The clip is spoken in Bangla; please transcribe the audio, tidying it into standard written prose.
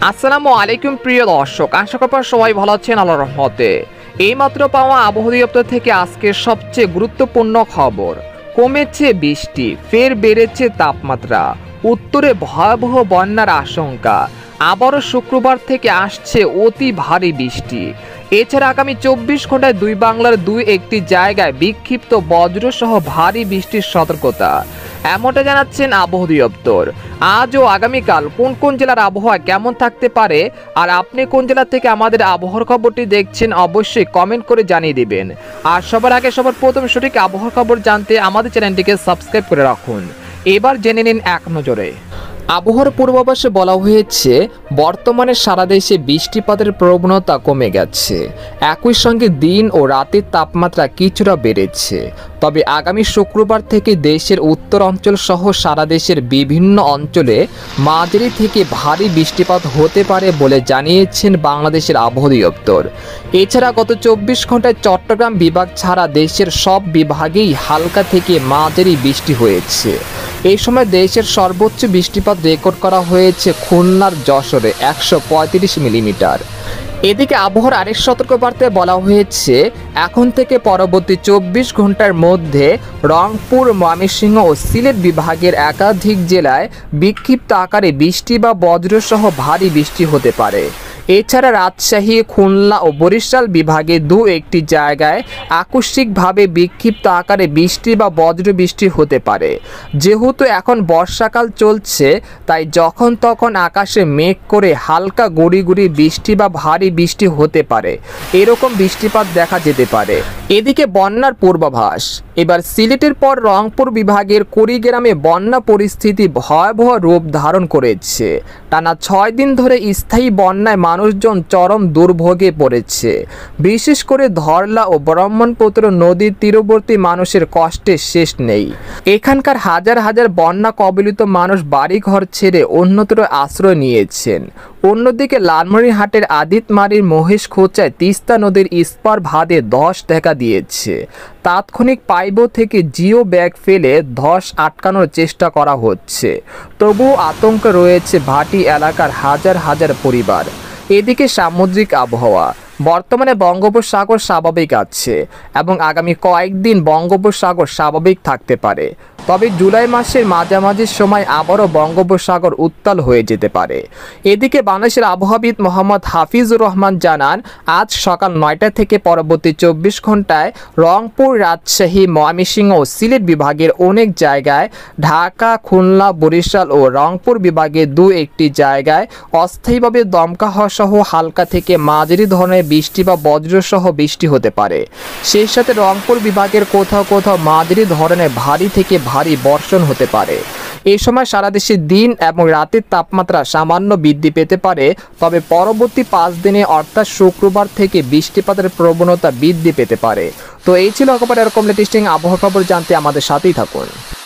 আসসালামু আলাইকুম প্রিয় দর্শক, আশা করি সবাই ভালো আছেন আল্লাহর রহমতে। এইমাত্র পাওয়া আবহাওয়া দপ্তর থেকে আজকের সবচেয়ে গুরুত্বপূর্ণ খবর, কমেছে বৃষ্টি, ফের বেড়েছে তাপমাত্রা, উত্তরে ভয়াবহ বন্যার আশঙ্কা, আবারও শুক্রবার থেকে আসছে অতি ভারী বৃষ্টি। এছাড়া আগামী 24 ঘন্টায় দুই বাংলার একটি জায়গায় বিক্ষিপ্ত বজ্রসহ ভারী বৃষ্টির সতর্কতা, এমনটা জানাচ্ছেন আবহাওয়া দপ্তর। আজ ও আগামীকাল কোন কোন জেলার আবহাওয়া কেমন থাকতে পারে আর আপনি কোন জেলা থেকে আমাদের আবহাওয়ার খবরটি দেখছেন অবশ্যই কমেন্ট করে জানিয়ে দিবেন। আর সবার আগে সবার প্রথম সঠিক আবহাওয়ার খবর জানতে আমাদের চ্যানেলটিকে সাবস্ক্রাইব করে রাখুন। এবার জেনে নিন এক নজরে। আবহাওয়ার পূর্বাভাসে বলা হয়েছে বর্তমানে সারা দেশে বৃষ্টিপাতের প্রবণতা কমে গেছে, একই সঙ্গে দিন ও রাতের তাপমাত্রা কিছুটা বেড়েছে। তবে আগামী শুক্রবার থেকে দেশের উত্তর অঞ্চল সহ সারা দেশের বিভিন্ন অঞ্চলে মাঝারি থেকে ভারী বৃষ্টিপাত হতে পারে বলে জানিয়েছেন বাংলাদেশের আবহাওয়া দপ্তর। এছাড়া গত 24 ঘন্টায় চট্টগ্রাম বিভাগ ছাড়া দেশের সব বিভাগেই হালকা থেকে মাঝারি বৃষ্টি হয়েছে। এই সময় দেশের সর্বোচ্চ বৃষ্টিপাত রেকর্ড করা হয়েছে খুলনার যশোরে 135 মিলিমিটার। এদিকে আবহাওয়ার আরেক সতর্কবার্তায় বলা হয়েছে এখন থেকে পরবর্তী 24 ঘন্টার মধ্যে রংপুর, ময়মনসিংহ ও সিলেট বিভাগের একাধিক জেলায় বিক্ষিপ্ত আকারে বৃষ্টি বা বজ্রসহ ভারী বৃষ্টি হতে পারে। এছাড়া রাজশাহী, খুলনা ও বরিশাল বিভাগে একটি জায়গায় আকস্মিকভাবে বিক্ষিপ্ত আকারে বৃষ্টি বা বজ্র বৃষ্টি হতে পারে। যেহেতু এখন বর্ষাকাল চলছে, তাই যখন তখন আকাশে মেঘ করে হালকা গুড়ি গুড়ি বৃষ্টি বা ভারী বৃষ্টি হতে পারে, এরকম বৃষ্টিপাত দেখা যেতে পারে। এদিকে বন্যার পূর্বাভাস, এবার সিলেটের পর রংপুর বিভাগের কুড়িগ্রামে বন্যা পরিস্থিতি ভয়াবহ রূপ ধারণ করেছে। টানা 6 দিন ধরে স্থায়ী বন্যায় মানুষজন চরম দুর্ভোগে পড়েছে। বিশেষ করে ধরলা ও ব্রহ্মপুত্র নদীর তীরবর্তী মানুষের কষ্টের শেষ নেই। এখানকার হাজার হাজার বন্যা কবলিত মানুষ বাড়িঘর ছেড়ে অন্যত্র আশ্রয় নিয়েছেন। অন্যদিকে লালমনিরহাটের আদিতমারির মহেশখোচায় তিস্তা নদীর ইস্পার ভাদে ধস দেখা দিয়েছে। তাৎক্ষণিক পাইপ থেকে জিও ব্যাগ ফেলে ধস আটকানোর চেষ্টা করা হচ্ছে। তবুও আতঙ্ক রয়েছে ভাটি এলাকার হাজার হাজার পরিবার। এদিকে সামুদ্রিক আবহাওয়া, বর্তমানে বঙ্গোপসাগর স্বাভাবিক আছে এবং আগামী কয়েকদিন বঙ্গোপসাগর স্বাভাবিক থাকতে পারে। তবে জুলাই মাসের মাঝামাঝি সময় আবারও বঙ্গোপসাগর উত্তাল হয়ে যেতে পারে। এদিকে বাংলাদেশের আবহাওয়াবিদ মোহাম্মদ হাফিজুর রহমান জানান, আজ সকাল 9টা থেকে পরবর্তী 24 ঘন্টায় রংপুর, রাজশাহী, ময়মনসিংহ ও সিলেট বিভাগের অনেক জায়গায়, ঢাকা, খুলনা, বরিশাল ও রংপুর বিভাগের একটি জায়গায় অস্থায়ীভাবে দমকা হওয়া সহ হালকা থেকে মাঝারি ধরনের বৃষ্টি বা বজ্রসহ বৃষ্টি হতে পারে। সেই সাথে রংপুর বিভাগের কোথাও কোথাও মাঝারি ধরনের ভারী থেকে ভারী বর্ষণ হতে পারে। এই সময় সারা দেশে দিন এবং রাতের তাপমাত্রা সামান্য বৃদ্ধি পেতে পারে। তবে পরবর্তী 5 দিনে অর্থাৎ শুক্রবার থেকে বৃষ্টিপাতের প্রবণতা বৃদ্ধি পেতে পারে। তো এই ছিল এরকম লেটেস্ট আবহাওয়া খবর জানতে আমাদের সাথেই থাকুন।